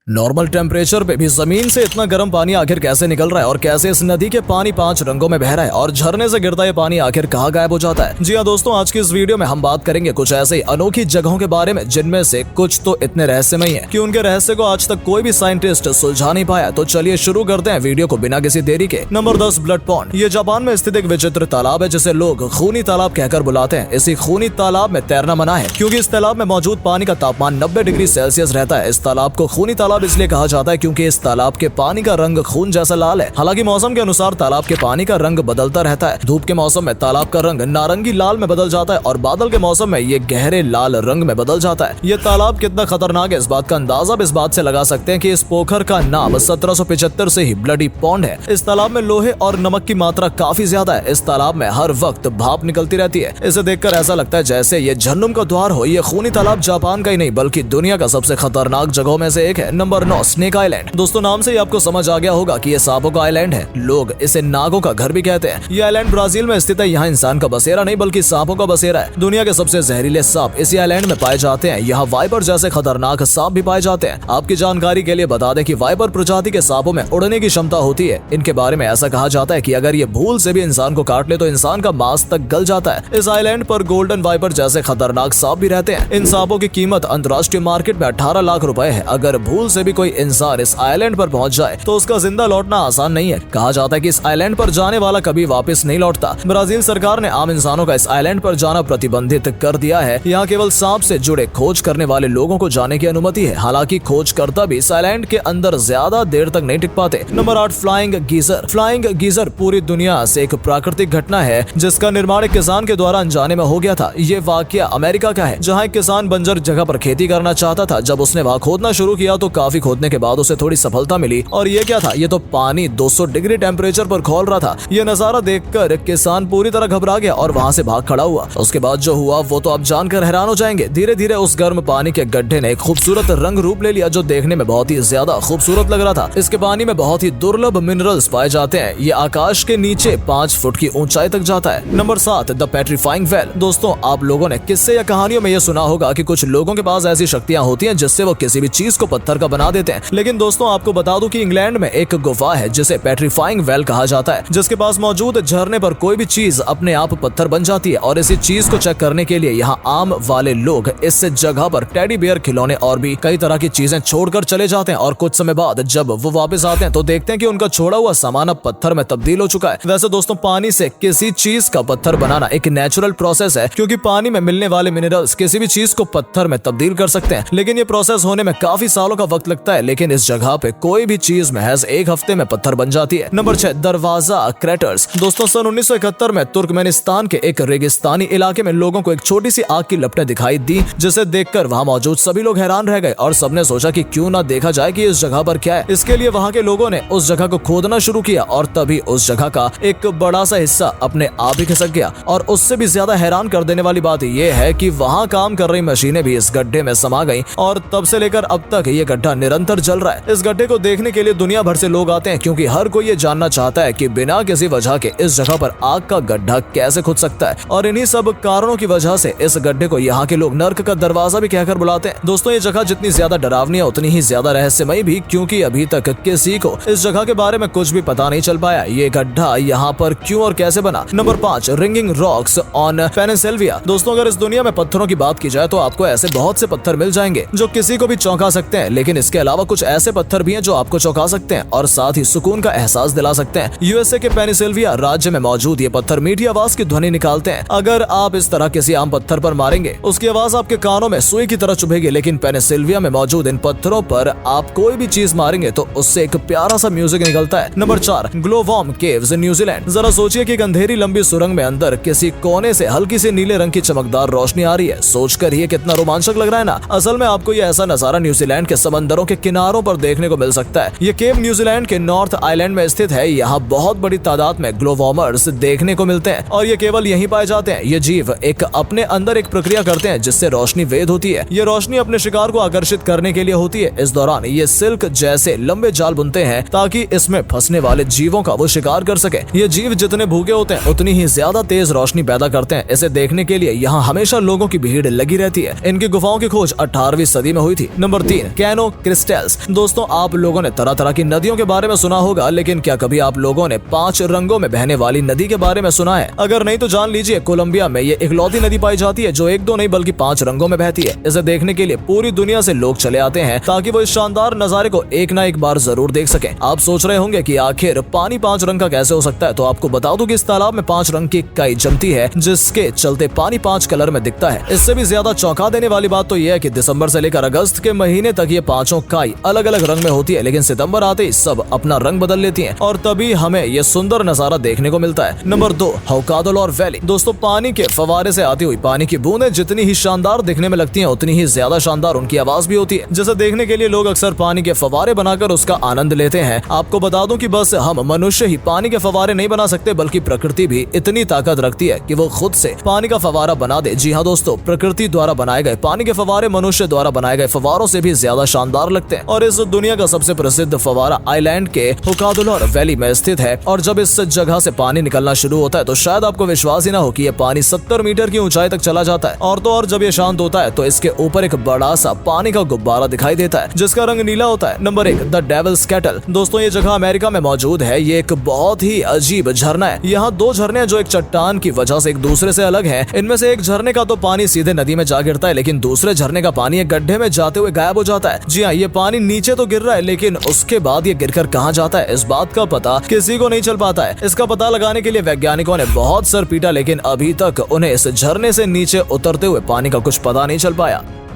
Normal temperature पे भी जमीन से इतना गर्म पानी आखिर कैसे निकल रहा है और कैसे इस नदी के पानी 5 रंगों में बह रहा है और झरने से गिरता ये पानी आखिर कहाँ गायब हो जाता है। जी हाँ दोस्तों, आज की इस वीडियो में हम बात करेंगे कुछ ऐसी अनोखी जगहों के बारे में जिनमें से कुछ तो इतने रहस्यमयी हैं कि उनके रहस्य को आज तक कोई भी साइंटिस्ट सुलझा नहीं पाया। तो चलिए शुरू करते हैं वीडियो को बिना किसी देरी के। Number 10, blood pond. ये जापान में स्थित एक विचित्र तालाब है जिसे लोग खूनी तालाब कहकर बुलाते हैं। इसी खूनी तालाब में तैरना मना है क्योंकि इस तालाब में मौजूद पानी का तापमान 90 डिग्री सेल्सियस रहता है। इस तालाब को खूनी तालाब इसलिए कहा जाता है क्योंकि इस तालाब के पानी का रंग खून जैसा लाल है। हालांकि मौसम के अनुसार तालाब के पानी का रंग बदलता रहता है। धूप के मौसम में तालाब का रंग नारंगी लाल में बदल जाता है और बादल के मौसम में ये गहरे लाल रंग में बदल जाता है। ये तालाब कितना खतरनाक है इस बात का अंदाजा इस बात से लगा सकते हैं कि इस पोखर का नाम 1775 से ही ब्लडी पॉन्ड है। इस तालाब में लोहे और नमक की मात्रा काफी ज्यादा है। इस तालाब में हर वक्त भाप निकलती रहती है। इसे देखकर ऐसा लगता है जैसे ये जहन्नुम का द्वार हो। ये खूनी तालाब जापान का ही नहीं बल्कि दुनिया का सबसे खतरनाक जगहों में से एक है। Number 9, snake island. दोस्तों, नाम से ही आपको समझ आ गया होगा कि ये सांपों का आइलैंड है। लोग इसे नागों का घर भी कहते हैं। ये आइलैंड ब्राजील में स्थित है। यहाँ इंसान का बसेरा नहीं बल्कि सांपों का बसेरा है। दुनिया के सबसे जहरीले सांप इसी आइलैंड में पाए जाते हैं। यहाँ वाइपर जैसे खतरनाक सांप भी पाए जाते हैं। आपकी जानकारी के लिए बता दें कि वाइपर प्रजाति के सांपों में उड़ने की क्षमता होती है। इनके बारे में ऐसा कहा जाता है कि अगर ये भूल से भी इंसान को काट ले तो इंसान का मांस तक गल जाता है। इस आइलैंड पर गोल्डन वाइपर जैसे खतरनाक सांप भी रहते हैं। इन सांपों की कीमत अंतर्राष्ट्रीय मार्केट में 18 लाख रुपए है। अगर भूल से भी कोई इंसान इस आइलैंड पर पहुंच जाए तो उसका जिंदा लौटना आसान नहीं है। कहा जाता है कि इस आइलैंड पर जाने वाला कभी वापस नहीं लौटता। ब्राजील सरकार ने आम इंसानों का इस आइलैंड पर जाना प्रतिबंधित कर दिया है। यहाँ केवल सांप से जुड़े खोज करने वाले लोगों को जाने की अनुमति है। हालांकि खोजकर्ता भी इस आइलैंड के अंदर ज्यादा देर तक नहीं टिक पाते। Number 8, flying geyser. Flying geyser पूरी दुनिया से एक प्राकृतिक घटना है जिसका निर्माण एक किसान के द्वारा अनजाने में हो गया था। ये वाकया अमेरिका का है जहाँ एक किसान बंजर जगह पर खेती करना चाहता था। जब उसने वहाँ खोदना शुरू किया तो काफी खोदने के बाद उसे थोड़ी सफलता मिली। और ये क्या था? ये तो पानी 200 डिग्री टेम्परेचर पर खौल रहा था। ये नजारा देखकर किसान पूरी तरह घबरा गया और वहाँ से भाग खड़ा हुआ। उसके बाद जो हुआ वो तो आप जानकर हैरान हो जाएंगे। धीरे धीरे उस गर्म पानी के गड्ढे ने एक खूबसूरत रंग रूप ले लिया जो देखने में बहुत ही ज्यादा खूबसूरत लग रहा था। इसके पानी में बहुत ही दुर्लभ मिनरल्स पाए जाते हैं। ये आकाश के नीचे 5 फुट की ऊंचाई तक जाता है। Number 7, the petrifying well. दोस्तों, आप लोगों ने किस्से या कहानियों में ये सुना होगा कि कुछ लोगों के पास ऐसी शक्तियां होती हैं जिससे वो किसी भी चीज को पत्थर का बना देते हैं। लेकिन दोस्तों, आपको बता दूं कि इंग्लैंड में एक गुफा है जिसे पेट्रीफाइंग वेल कहा जाता है, जिसके पास मौजूद झरने पर कोई भी चीज अपने आप पत्थर बन जाती है। और इसी चीज को चेक करने के लिए यहाँ आम वाले लोग इस जगह पर टेडी बियर, खिलौने और भी कई तरह की चीजें छोड़कर चले जाते हैं। और कुछ समय बाद जब वो वापस आते हैं तो देखते हैं कि उनका छोड़ा हुआ सामान अब पत्थर में तब्दील हो चुका है। वैसे दोस्तों, पानी से किसी चीज का पत्थर बनाना एक नेचुरल प्रोसेस है क्योंकि पानी में मिलने वाले मिनरल्स किसी भी चीज को पत्थर में तब्दील कर सकते हैं। लेकिन ये प्रोसेस होने में काफी सालों का वक्त लगता है। लेकिन इस जगह पे कोई भी चीज महज एक हफ्ते में पत्थर बन जाती है। नंबर 6, दरवाजा क्रैटर्स। दोस्तों, सन 1971 में तुर्कमेनिस्तान के एक रेगिस्तानी इलाके में लोगों को एक छोटी सी आग की लपटें दिखाई दी जिसे देखकर वहां मौजूद सभी लोग हैरान रह गए और सबने सोचा कि क्यों ना देखा जाए कि इस जगह पर क्या है। इसके लिए वहां के लोगों ने उस जगह को खोदना शुरू किया और तभी उस जगह का एक बड़ा सा हिस्सा अपने आप ही खिसक गया। और उससे भी ज्यादा हैरान कर देने वाली बात यह है कि वहां काम कर रही मशीनें भी इस गड्ढे में समा गईं और तब से लेकर अब तक ये गड्ढा निरंतर जल रहा है। इस गड्ढे को देखने के लिए दुनिया भर से लोग आते हैं क्योंकि हर कोई ये जानना चाहता है कि बिना किसी वजह के इस जगह पर आग का गड्ढा कैसे खुद सकता है। और इन्हीं सब कारणों की वजह से इस गड्ढे को यहाँ के लोग नर्क का दरवाजा भी कहकर बुलाते हैं। दोस्तों, ये जगह जितनी ज्यादा डरावनी है उतनी ही ज्यादा रहस्यमयी भी क्योंकि अभी तक किसी को इस जगह के बारे में कुछ भी पता नहीं चल पाया। ये गड्ढा यहाँ पर क्यों और कैसे बना। Number 5, ringing rocks on Pennsylvania. दोस्तों, अगर इस दुनिया में पत्थरों की बात की जाए तो आपको ऐसे बहुत से पत्थर मिल जाएंगे जो किसी को भी चौंका सकते हैं। लेकिन इसके अलावा कुछ ऐसे पत्थर भी हैं जो आपको चौंका सकते हैं और साथ ही सुकून का एहसास दिला सकते हैं। यूएसए के पेनिसिल्विया राज्य में मौजूद ये पत्थर मीठी आवाज की ध्वनि निकालते हैं। अगर आप इस तरह किसी आम पत्थर पर मारेंगे उसकी आवाज आपके कानों में सुई की तरह चुभेगी। लेकिन पेनिसिल्विया में मौजूद इन पत्थरों पर आप कोई भी चीज मारेंगे तो उससे एक प्यारा सा म्यूजिक निकलता है। Number 4, glowworm caves, New Zealand. जरा सोचिए कि एक अंधेरी लंबी सुरंग में अंदर किसी कोने से हल्की सी नीले रंग की चमकदार रोशनी आ रही है। सोचकर ये कितना रोमांचक लग रहा है ना। असल में आपको ये ऐसा नजारा न्यूजीलैंड के समंदरों के किनारों पर देखने को मिल सकता है। ये केव न्यूजीलैंड के नॉर्थ आइलैंड में स्थित है। यहाँ बहुत बड़ी तादाद में ग्लोवॉर्मर्स देखने को मिलते हैं और ये केवल यहीं पाए जाते हैं। ये जीव एक अपने अंदर एक प्रक्रिया करते हैं जिससे रोशनी वेद होती है। ये रोशनी अपने शिकार को आकर्षित करने के लिए होती है। इस दौरान ये सिल्क जैसे लंबे जाल बुनते हैं ताकि इसमें फंसने वाले जीवों का वो शिकार कर सके। ये जीव जितने भूखे होते हैं उतनी ही ज्यादा तेज रोशनी पैदा करते हैं। इसे देखने के लिए यहाँ हमेशा लोगों की भीड़ लगी रहती है। इनकी गुफाओं की खोज 18वीं सदी में हुई थी। Number 3, canoe crystals. दोस्तों, आप लोगों ने तरह तरह की नदियों के बारे में सुना होगा, लेकिन क्या कभी आप लोगों ने 5 रंगों में बहने वाली नदी के बारे में सुना है? अगर नहीं तो जान लीजिए, कोलंबिया में ये इकलौती नदी पाई जाती है जो 1-2 नहीं बल्कि 5 रंगों में बहती है। इसे देखने के लिए पूरी दुनिया से लोग चले आते हैं ताकि वो इस शानदार नजारे को एक ना एक बार जरूर देख सकें। आप सोच रहे होंगे कि आखिर पानी 5 रंग का कैसे हो सकता है, तो आपको बता दूं कि इस तालाब में 5 रंग की काई जमती है, जिसके चलते पानी 5 कलर में दिखता है। इससे भी ज्यादा चौंका देने वाली बात तो यह है कि दिसंबर से लेकर अगस्त के महीने तक ये 5 काई अलग अलग रंग में होती है, लेकिन सितंबर आते ही सब अपना रंग बदल लेती हैं और तभी हमें ये सुंदर नजारा देखने को मिलता है। नंबर 2, होकादोलॉर वैली। दोस्तों, पानी के फवारे से आती हुई पानी की बूंदें जितनी ही शानदार दिखने में लगती हैं, उतनी ही ज्यादा शानदार उनकी आवाज भी होती है, जिसे देखने के लिए लोग अक्सर पानी के फवारे बनाकर उसका आनंद लेते हैं। आपको बता दूं कि बस हम मनुष्य ही पानी के फवारे नहीं बना सकते, बल्कि प्रकृति भी इतनी ताकत रखती है कि वो खुद से पानी का फवारा बना दे। जी हाँ दोस्तों, प्रकृति द्वारा बनाए गए पानी के फवारे मनुष्य द्वारा बनाए गए फवारों से भी ज्यादा शानदार लगते हैं। और इस दुनिया का सबसे प्रसिद्ध फवारा आइलैंड के होकादोलॉर वैली में स्थित है। और जब इस जगह से पानी निकलना शुरू होता है तो शायद आपको विश्वास ही ना हो कि ये पानी 70 मीटर की ऊंचाई तक चला जाता है। और तो और जब ये शांत होता है तो इसके ऊपर एक बड़ा सा पानी का गुब्बारा दिखाई देता है, जिसका रंग नीला होता है। Number 1, the devil's cattle. दोस्तों, ये जगह अमेरिका में मौजूद है। ये एक बहुत ही अजीब झरना है। यहाँ 2 झरने हैं जो एक चट्टान की वजह से एक दूसरे से अलग हैं। इनमें से एक झरने का तो पानी सीधे नदी में जा गिरता है, लेकिन दूसरे झरने का पानी एक गड्ढे में जाते हुए गायब हो जाता है। जी हाँ, ये पानी नीचे तो गिर रहा है, लेकिन उसके बाद ये गिरकर कहाँ जाता है, इस बात का पता किसी को नहीं चल पाता है। इसका पता लगाने के लिए वैज्ञानिकों ने बहुत सर पीटा, लेकिन अभी तक उन्हें इस झरने से नीचे उतरते हुए पानी का कुछ पता नहीं चल पाया।